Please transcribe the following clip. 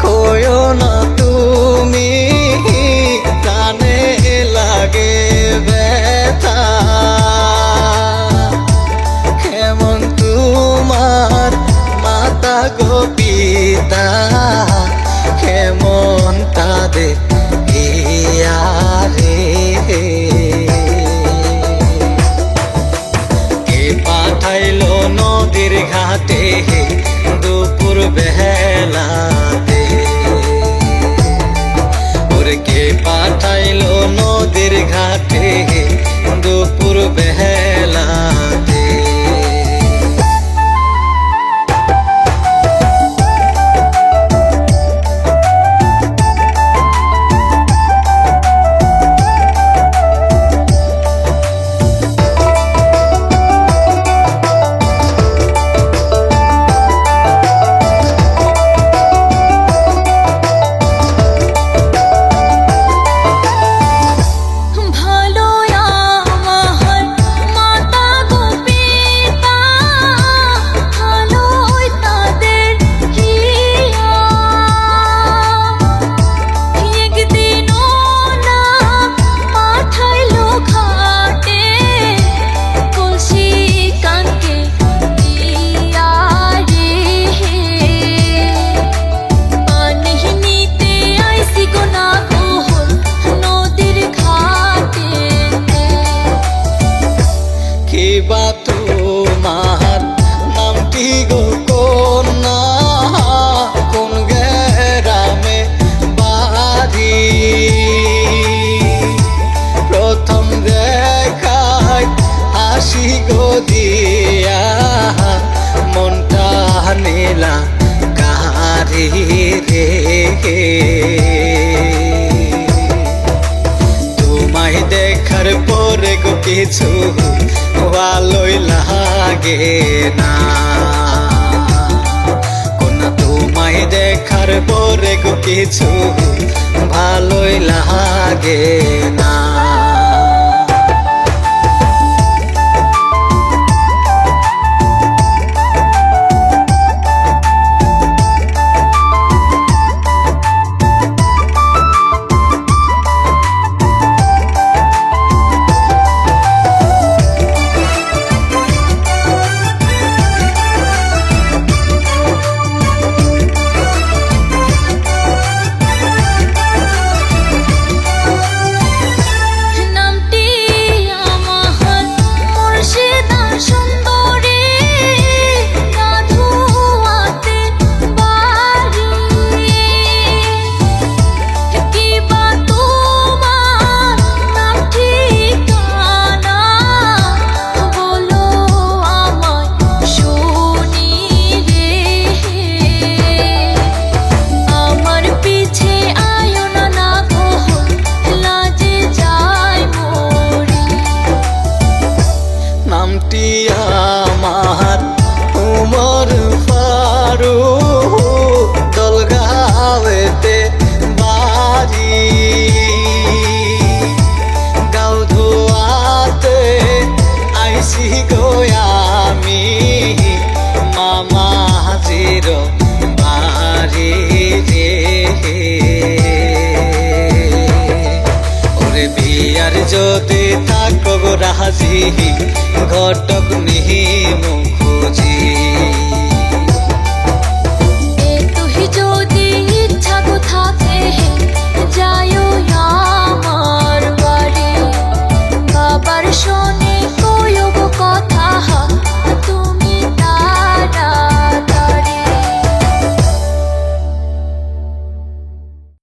কইও না তুমি কানে লাগে ব্যথা কেমন তোমার মাতা গো পিতা কেমন তাদের ইয়ারে কে পাঠাইলো নদীর ঘাটে দুপুর বেলাতে ওরে কে পাঠাইলো নদীর ঘাটে দুপুর বেলাতে কিবা তোমার নামটি গো কন্যা কোন গ্রামে বাড়ি প্রথম দেখায় হাসি গো দিয়া মনটা নিলা কারি রে তোমায় দেখার পরে গো কিছু ভালোই লাগে না কোনা তোমায় দেখার পরে গো কিছু ভালোই লাগে না নামটি আমার উমর ফারুক দলগাঁওতে বাড়ি গাঁও ধোয়াতে আইসি গো আমি মামাজির বাড়ি রে ওরে বিয়ার যদি থাকো গো রাজি ঘটক নিহি মুখুজি